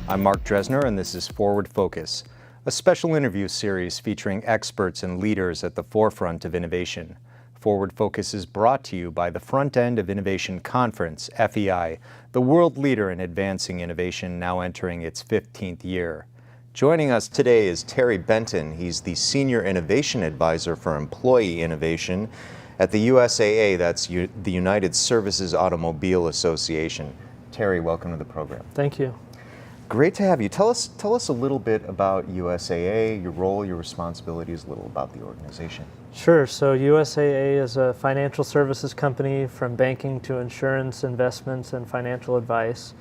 I'm Mark Dresner, and this is Forward Focus, a special interview series featuring experts and leaders at the forefront of innovation. Forward Focus is brought to you by the Front End of Innovation Conference, FEI, the world leader in advancing innovation, now entering its 15th year. Joining us today is Terry Benton. He's the Senior Innovation Advisor for Employee Innovation at the USAA, that's the United Services Automobile Association. Terry, welcome to the program. Thank you. Great to have you. Tell us a little bit about USAA, your role, your responsibilities, a little about the organization. Sure. So USAA is a financial services company from banking to insurance, investments, and financial advice.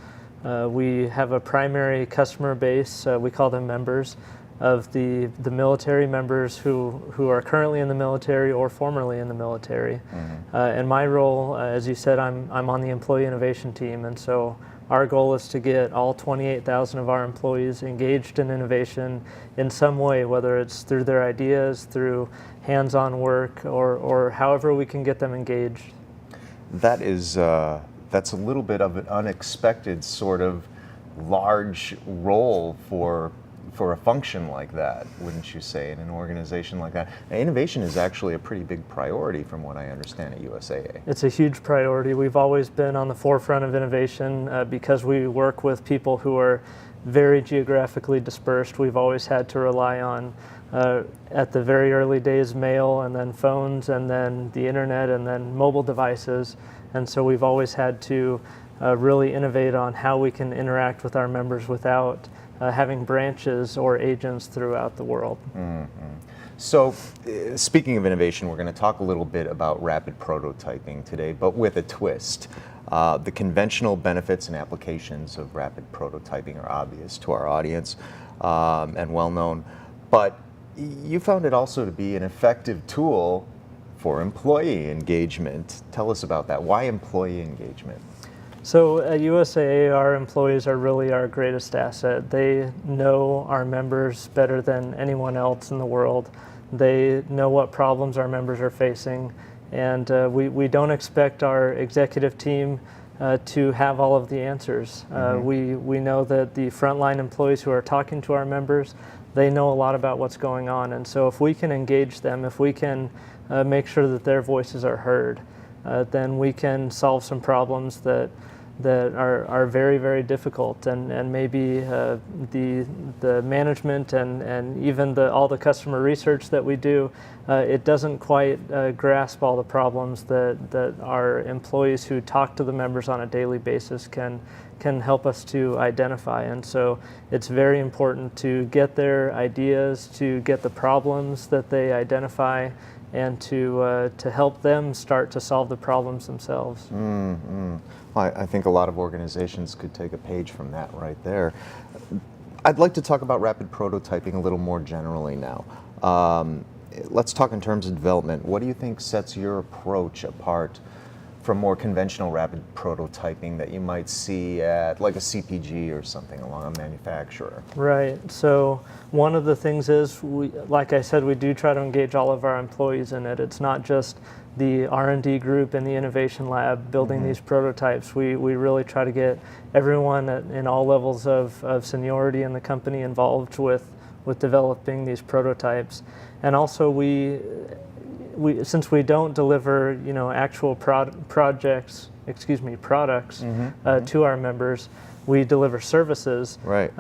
We have a primary customer base, we call them members, of the military members who are currently in the military or formerly in the military. Mm-hmm. And my role, as you said, I'm on the employee innovation team, and so our goal is to get all 28,000 of our employees engaged in innovation in some way, whether it's through their ideas, through hands-on work, or however we can get them engaged. That is, that's a little bit of an unexpected sort of large role for a function like that, wouldn't you say, in an organization like that? Now, innovation is actually a pretty big priority from what I understand at USAA. It's a huge priority. We've always been on the forefront of innovation because we work with people who are very geographically dispersed. We've always had to rely on, at the very early days, mail, and then phones, and then the internet, and then mobile devices. And so we've always had to really innovate on how we can interact with our members without having branches or agents throughout the world. Mm-hmm. So, speaking of innovation, we're going to talk a little bit about rapid prototyping today, but with a twist. The conventional benefits and applications of rapid prototyping are obvious to our audience and well known, but you found it also to be an effective tool for employee engagement. Tell us about that. Why employee engagement? So at USAA, our employees are really our greatest asset. They know our members better than anyone else in the world. They know what problems our members are facing, and we don't expect our executive team to have all of the answers. Mm-hmm. We know that the frontline employees who are talking to our members, they know a lot about what's going on, and so if we can engage them, if we can make sure that their voices are heard, then we can solve some problems that are very, very difficult, and maybe the management and even all the customer research that we do, it doesn't quite grasp all the problems that our employees who talk to the members on a daily basis can help us to identify. And so it's very important to get their ideas, to get the problems that they identify, and to help them start to solve the problems themselves. Mm-hmm. I think a lot of organizations could take a page from that right there. I'd like to talk about rapid prototyping a little more generally now. Let's talk in terms of development. What do you think sets your approach apart from more conventional rapid prototyping that you might see at like a CPG or something along a manufacturer? Right. So one of the things is, like I said, we do try to engage all of our employees in it. It's not just the R&D group in the innovation lab building mm-hmm. these prototypes. We really try to get everyone in all levels of seniority in the company involved with developing these prototypes. And also since we don't deliver, actual products mm-hmm. To our members, we deliver services. Right.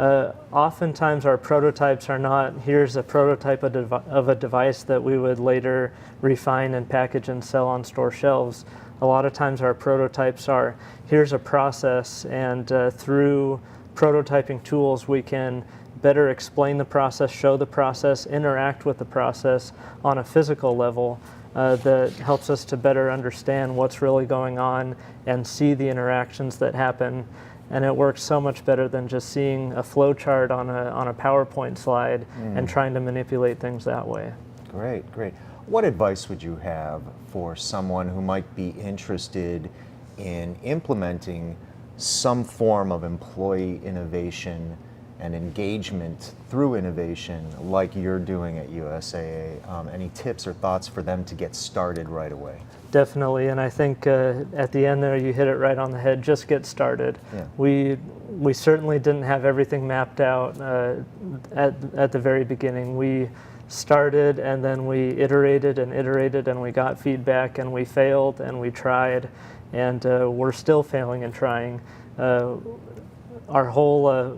Oftentimes our prototypes are not, here's a prototype of a device that we would later refine and package and sell on store shelves. A lot of times our prototypes are, here's a process, and through prototyping tools we can better explain the process, show the process, interact with the process on a physical level that helps us to better understand what's really going on and see the interactions that happen. And it works so much better than just seeing a flow chart on a PowerPoint slide and trying to manipulate things that way. Great, great. What advice would you have for someone who might be interested in implementing some form of employee innovation and engagement through innovation like you're doing at USAA. Any tips or thoughts for them to get started right away? Definitely, and I think at the end there you hit it right on the head. Just get started. Yeah. We certainly didn't have everything mapped out at the very beginning. We started and then we iterated and we got feedback and we failed and we tried and we're still failing and trying. Our whole,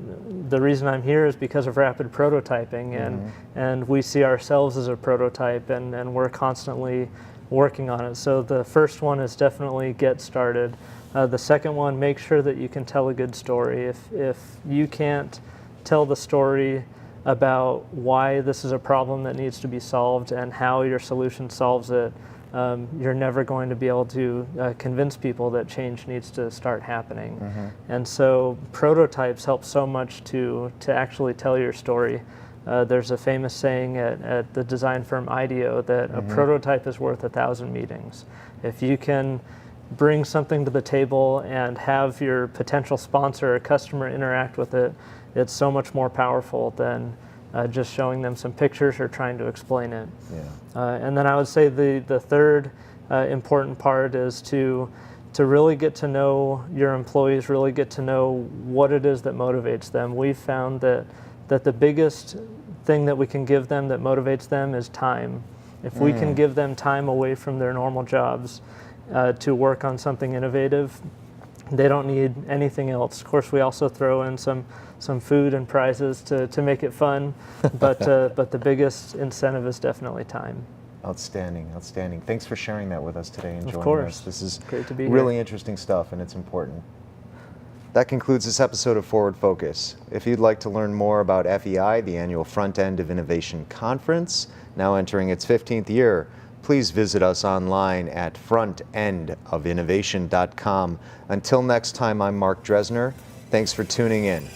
the reason I'm here is because of rapid prototyping, and we see ourselves as a prototype, and we're constantly working on it. So the first one is definitely get started. The second one, make sure that you can tell a good story. If you can't tell the story about why this is a problem that needs to be solved and how your solution solves it, you're never going to be able to convince people that change needs to start happening. And so prototypes help so much to actually tell your story. There's a famous saying at the design firm IDEO that a prototype is worth 1,000 meetings. If you can bring something to the table and have your potential sponsor or customer interact with it, it's so much more powerful than just showing them some pictures or trying to explain it. And then I would say the third important part is to really get to know your employees, really get to know what it is that motivates them. We've found that the biggest thing that we can give them that motivates them is time. If we can give them time away from their normal jobs to work on something innovative, they don't need anything else. Of course, we also throw in some food and prizes to make it fun, but the biggest incentive is definitely time. Outstanding, outstanding. Thanks for sharing that with us today and joining us. Of course. This is great to be really here. Interesting stuff, and it's important. That concludes this episode of Forward Focus. If you'd like to learn more about FEI, the annual Front End of Innovation Conference, now entering its 15th year, please visit us online at frontendofinnovation.com. Until next time, I'm Mark Dresner. Thanks for tuning in.